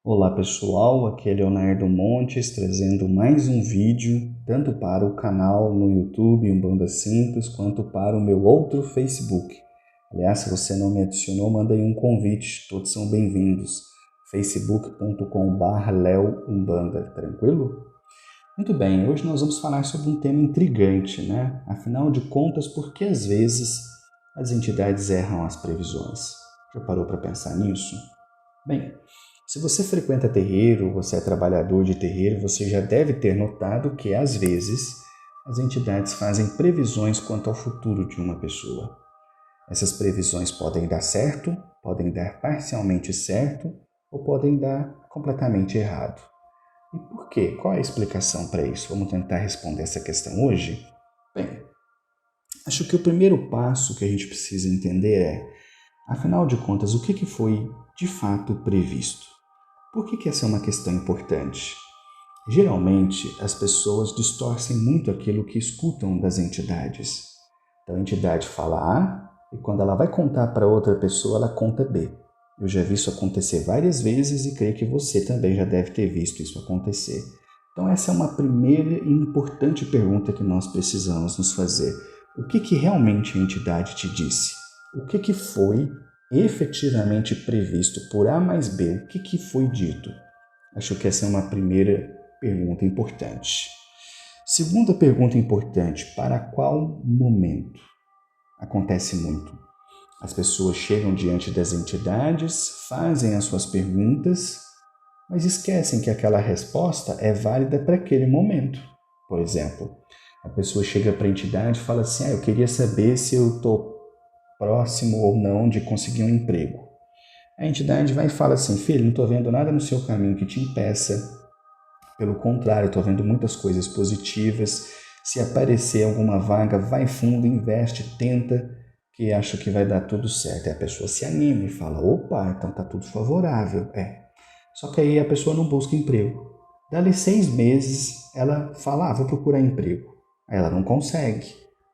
Olá pessoal, aqui é Leonardo Montes trazendo mais um vídeo, tanto para o canal no YouTube Umbanda Simples, quanto para o meu outro Facebook. Aliás, se você não me adicionou, manda aí um convite, todos são bem-vindos. facebook.com/leoumbanda, tranquilo? Muito bem, hoje nós vamos falar sobre um tema intrigante, né? Afinal de contas, por que às vezes as entidades erram as previsões? Já parou para pensar nisso? Bem, se você frequenta terreiro, você é trabalhador de terreiro, você já deve ter notado que, às vezes, as entidades fazem previsões quanto ao futuro de uma pessoa. Essas previsões podem dar certo, podem dar parcialmente certo ou podem dar completamente errado. E por quê? Qual é a explicação para isso? Vamos tentar responder essa questão hoje? Bem, acho que o primeiro passo que a gente precisa entender é, afinal de contas, o que foi de fato previsto? Por que essa é uma questão importante? Geralmente, as pessoas distorcem muito aquilo que escutam das entidades. Então, a entidade fala A e quando ela vai contar para outra pessoa, ela conta B. Eu já vi isso acontecer várias vezes e creio que você também já deve ter visto isso acontecer. Então, essa é uma primeira e importante pergunta que nós precisamos nos fazer. O que realmente a entidade te disse? O que foi efetivamente previsto por A mais B? O que foi dito? Acho que essa é uma primeira pergunta importante. Segunda pergunta importante, para qual momento? Acontece muito. As pessoas chegam diante das entidades, fazem as suas perguntas, mas esquecem que aquela resposta é válida para aquele momento. Por exemplo, a pessoa chega para a entidade e fala assim, eu queria saber se eu estou próximo ou não de conseguir um emprego. A entidade vai e fala assim, filho, não estou vendo nada no seu caminho que te impeça. Pelo contrário, estou vendo muitas coisas positivas. Se aparecer alguma vaga, vai fundo, investe, tenta, que acho que vai dar tudo certo. Aí a pessoa se anima e fala, opa, então está tudo favorável. Só que aí a pessoa não busca emprego. Dali 6 meses, ela fala, vou procurar emprego. Aí ela não consegue.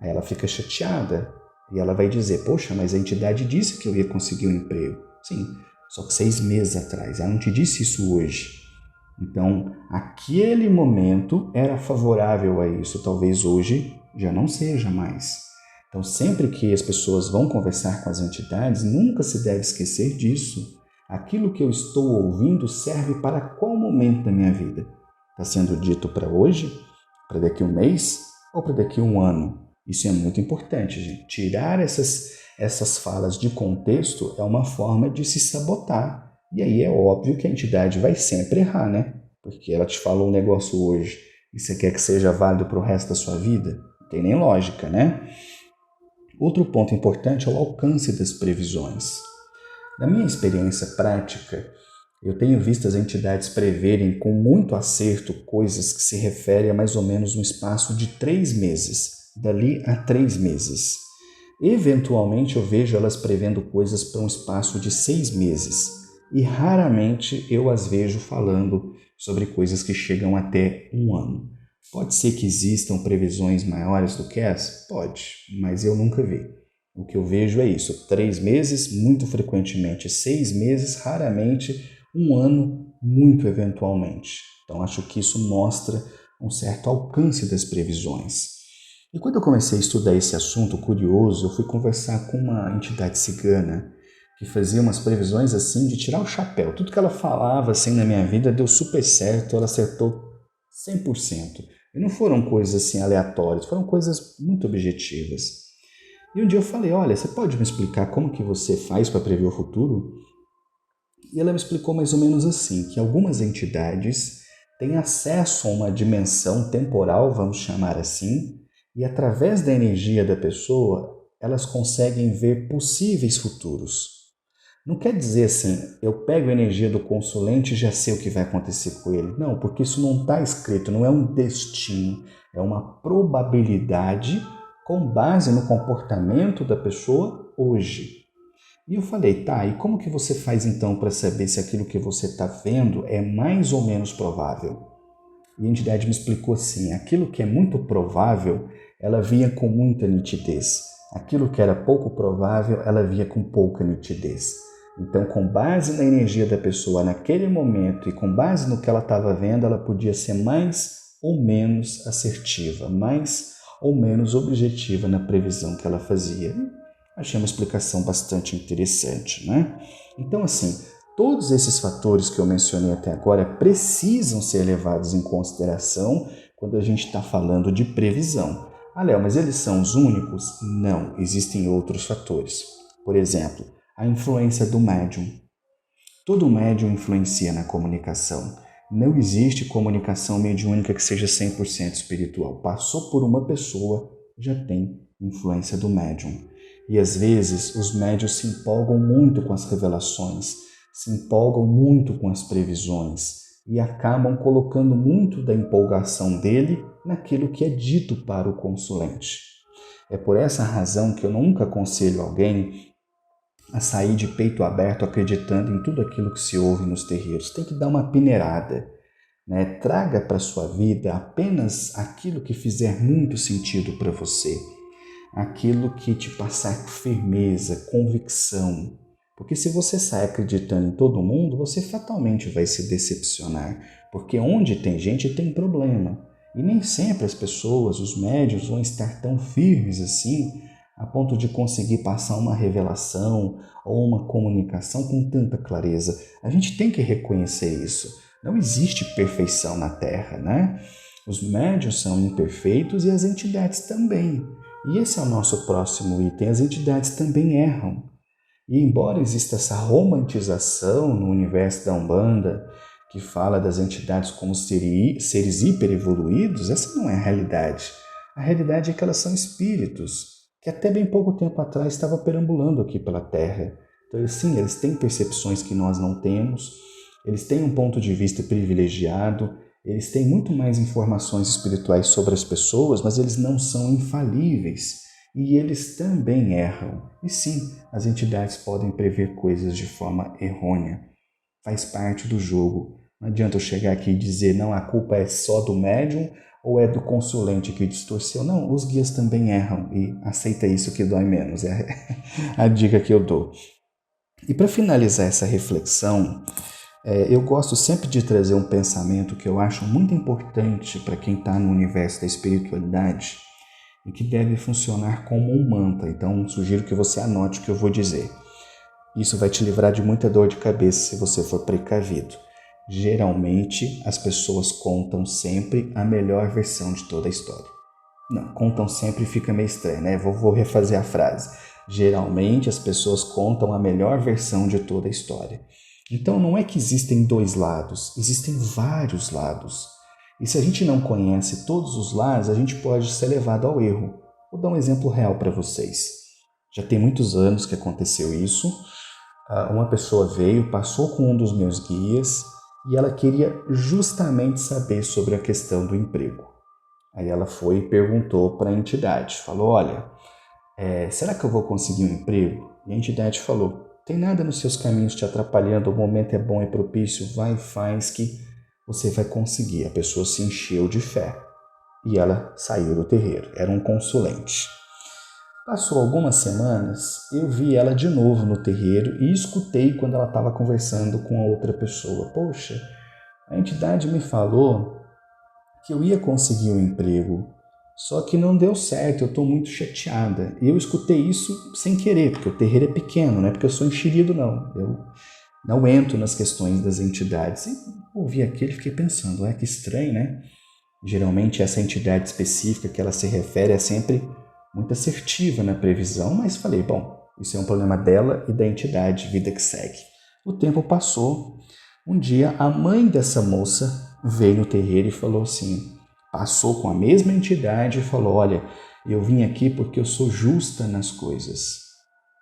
Aí ela fica chateada. E ela vai dizer, poxa, mas a entidade disse que eu ia conseguir um emprego. Sim, só que 6 meses atrás. Ela não te disse isso hoje. Então, aquele momento era favorável a isso. Talvez hoje já não seja mais. Então, sempre que as pessoas vão conversar com as entidades, nunca se deve esquecer disso. Aquilo que eu estou ouvindo serve para qual momento da minha vida? Está sendo dito para hoje? Para daqui a um mês? Ou para daqui a um ano? Isso é muito importante, gente. Tirar essas falas de contexto é uma forma de se sabotar. E aí é óbvio que a entidade vai sempre errar, né? Porque ela te falou um negócio hoje e você quer que seja válido para o resto da sua vida? Não tem nem lógica, né? Outro ponto importante é o alcance das previsões. Na minha experiência prática, eu tenho visto as entidades preverem com muito acerto coisas que se referem a mais ou menos um espaço de 3 meses. Dali a 3 meses. Eventualmente eu vejo elas prevendo coisas para um espaço de 6 meses e raramente eu as vejo falando sobre coisas que chegam até um ano. Pode ser que existam previsões maiores do que essa? Pode, mas eu nunca vi. O que eu vejo é isso, 3 meses, muito frequentemente 6 meses, raramente um ano, muito eventualmente. Então acho que isso mostra um certo alcance das previsões. E quando eu comecei a estudar esse assunto curioso, eu fui conversar com uma entidade cigana que fazia umas previsões assim de tirar o chapéu. Tudo que ela falava assim na minha vida deu super certo, ela acertou 100%. E não foram coisas assim aleatórias, foram coisas muito objetivas. E um dia eu falei, olha, você pode me explicar como que você faz para prever o futuro? E ela me explicou mais ou menos assim, que algumas entidades têm acesso a uma dimensão temporal, vamos chamar assim, e através da energia da pessoa, elas conseguem ver possíveis futuros. Não quer dizer assim, eu pego a energia do consulente e já sei o que vai acontecer com ele. Não, porque isso não está escrito, não é um destino, é uma probabilidade com base no comportamento da pessoa hoje. E eu falei, tá, e como que você faz então para saber se aquilo que você está vendo é mais ou menos provável? E a entidade me explicou assim, aquilo que é muito provável, ela via com muita nitidez. Aquilo que era pouco provável, ela via com pouca nitidez. Então, com base na energia da pessoa naquele momento e com base no que ela estava vendo, ela podia ser mais ou menos assertiva, mais ou menos objetiva na previsão que ela fazia. Achei uma explicação bastante interessante, né? Então, assim, todos esses fatores que eu mencionei até agora precisam ser levados em consideração quando a gente está falando de previsão. Ah, Léo, mas eles são os únicos? Não, existem outros fatores. Por exemplo, a influência do médium. Todo médium influencia na comunicação. Não existe comunicação mediúnica que seja 100% espiritual. Passou por uma pessoa, já tem influência do médium. E às vezes os médiuns se empolgam muito com as revelações, se empolgam muito com as previsões e acabam colocando muito da empolgação dele naquilo que é dito para o consulente. É por essa razão que eu nunca aconselho alguém a sair de peito aberto acreditando em tudo aquilo que se ouve nos terreiros. Tem que dar uma peneirada, né? Traga para a sua vida apenas aquilo que fizer muito sentido para você, aquilo que te passar firmeza, convicção. Porque se você sai acreditando em todo mundo, você fatalmente vai se decepcionar, porque onde tem gente tem problema. E nem sempre as pessoas, os médiuns, vão estar tão firmes assim, a ponto de conseguir passar uma revelação ou uma comunicação com tanta clareza. A gente tem que reconhecer isso. Não existe perfeição na Terra, né? Os médiuns são imperfeitos e as entidades também. E esse é o nosso próximo item. As entidades também erram. E embora exista essa romantização no universo da Umbanda, que fala das entidades como seres hiperevoluídos, essa não é a realidade. A realidade é que elas são espíritos, que até bem pouco tempo atrás estava perambulando aqui pela Terra. Então, sim, eles têm percepções que nós não temos, eles têm um ponto de vista privilegiado, eles têm muito mais informações espirituais sobre as pessoas, mas eles não são infalíveis e eles também erram. E sim, as entidades podem prever coisas de forma errônea. Faz parte do jogo. Não adianta eu chegar aqui e dizer, não, a culpa é só do médium ou é do consulente que distorceu. Não, os guias também erram e aceita isso que dói menos. É a dica que eu dou. E para finalizar essa reflexão, eu gosto sempre de trazer um pensamento que eu acho muito importante para quem está no universo da espiritualidade e que deve funcionar como um mantra. Então, sugiro que você anote o que eu vou dizer. Isso vai te livrar de muita dor de cabeça se você for precavido. Geralmente, as pessoas contam sempre a melhor versão de toda a história. Não, contam sempre fica meio estranho, né? Vou refazer a frase. Geralmente, as pessoas contam a melhor versão de toda a história. Então, não é que existem dois lados, existem vários lados. E se a gente não conhece todos os lados, a gente pode ser levado ao erro. Vou dar um exemplo real para vocês. Já tem muitos anos que aconteceu isso. Uma pessoa veio, passou com um dos meus guias e ela queria justamente saber sobre a questão do emprego. Aí ela foi e perguntou para a entidade, falou, olha, será que eu vou conseguir um emprego? E a entidade falou, tem nada nos seus caminhos te atrapalhando, o momento é bom e propício, vai e faz que você vai conseguir. A pessoa se encheu de fé e ela saiu do terreiro, era um consulente. Passou algumas semanas, eu vi ela de novo no terreiro e escutei quando ela estava conversando com a outra pessoa. Poxa, a entidade me falou que eu ia conseguir um emprego, só que não deu certo, eu estou muito chateada. Eu escutei isso sem querer, porque o terreiro é pequeno, não é porque eu sou enxerido, não. Eu não entro nas questões das entidades. E ouvi aquilo e fiquei pensando, que estranho, né? Geralmente essa entidade específica que ela se refere é sempre muito assertiva na previsão, mas falei, bom, isso é um problema dela e da entidade, vida que segue. O tempo passou. Um dia a mãe dessa moça veio no terreiro e falou assim, passou com a mesma entidade e falou, olha, eu vim aqui porque eu sou justa nas coisas.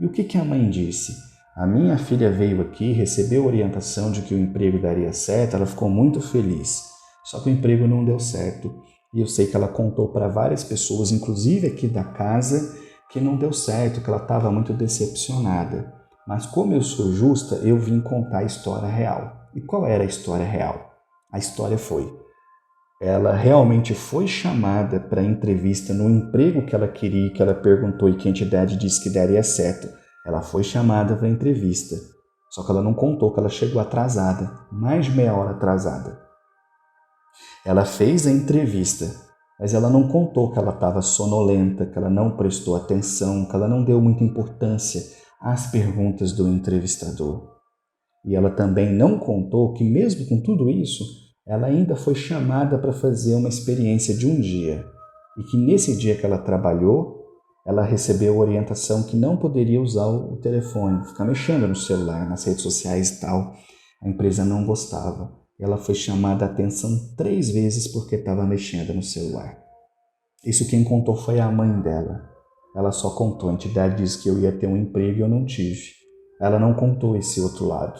E o que a mãe disse? A minha filha veio aqui, recebeu orientação de que o emprego daria certo, ela ficou muito feliz. Só que o emprego não deu certo. E eu sei que ela contou para várias pessoas, inclusive aqui da casa, que não deu certo, que ela estava muito decepcionada. Mas como eu sou justa, eu vim contar a história real. E qual era a história real? A história foi, ela realmente foi chamada para entrevista no emprego que ela queria, que ela perguntou e que a entidade disse que daria certo. Ela foi chamada para entrevista. Só que ela não contou que ela chegou atrasada, mais de meia hora atrasada. Ela fez a entrevista, mas ela não contou que ela estava sonolenta, que ela não prestou atenção, que ela não deu muita importância às perguntas do entrevistador. E ela também não contou que, mesmo com tudo isso, ela ainda foi chamada para fazer uma experiência de um dia. E que nesse dia que ela trabalhou, ela recebeu orientação que não poderia usar o telefone, ficar mexendo no celular, nas redes sociais e tal. A empresa não gostava. Ela foi chamada a atenção 3 vezes porque estava mexendo no celular. Isso quem contou foi a mãe dela. Ela só contou, a entidade disse que eu ia ter um emprego e eu não tive. Ela não contou esse outro lado.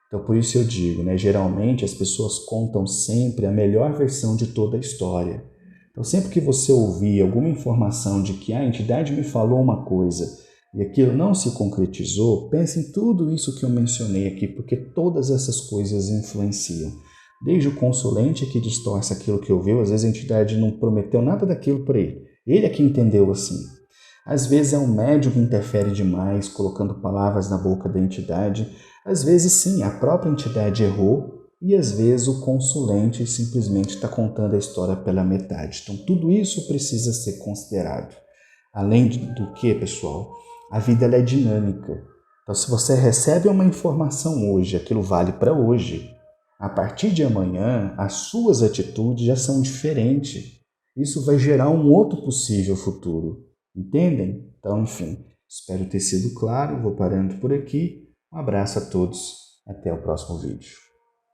Então por isso eu digo, geralmente as pessoas contam sempre a melhor versão de toda a história. Então sempre que você ouvir alguma informação de que a entidade me falou uma coisa e aquilo não se concretizou, pense em tudo isso que eu mencionei aqui, porque todas essas coisas influenciam. Desde o consulente que distorce aquilo que ouviu, às vezes a entidade não prometeu nada daquilo para ele. Ele é que entendeu assim. Às vezes é um médium que interfere demais, colocando palavras na boca da entidade. Às vezes sim, a própria entidade errou e às vezes o consulente simplesmente está contando a história pela metade. Então tudo isso precisa ser considerado. Além do que, pessoal, a vida ela é dinâmica. Então se você recebe uma informação hoje, aquilo vale para hoje. A partir de amanhã, as suas atitudes já são diferentes. Isso vai gerar um outro possível futuro. Entendem? Então, enfim, espero ter sido claro. Vou parando por aqui. Um abraço a todos. Até o próximo vídeo.